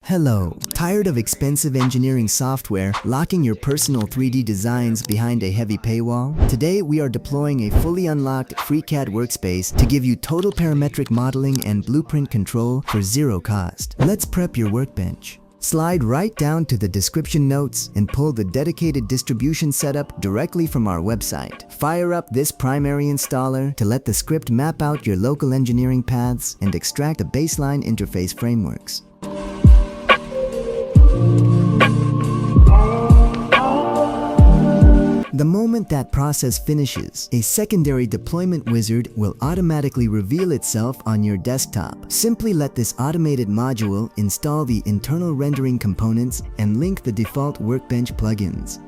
Hello, tired of expensive engineering software locking your personal 3D designs behind a heavy paywall? Today we are deploying a fully unlocked FreeCAD workspace to give you total parametric modeling and blueprint control for zero cost. Let's prep your workbench. Slide right down to the description notes and pull the dedicated distribution setup directly from our website. Fire up this primary installer to let the script map out your local engineering paths and extract the baseline interface frameworks. The moment that process finishes, a secondary deployment wizard will automatically reveal itself on your desktop. Simply let this automated module install the internal rendering components and link the default Workbench plugins.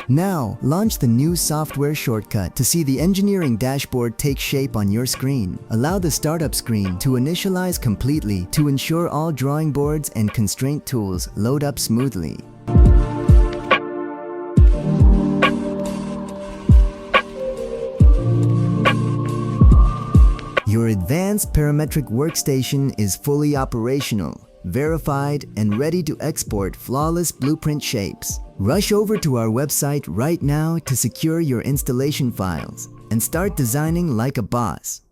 Now, launch the new software shortcut to see the engineering dashboard take shape on your screen. Allow the startup screen to initialize completely to ensure all drawing boards and constraint tools load up smoothly. Your advanced parametric workstation is fully operational, verified, and ready to export flawless blueprint shapes. Rush over to our website right now to secure your installation files and start designing like a boss.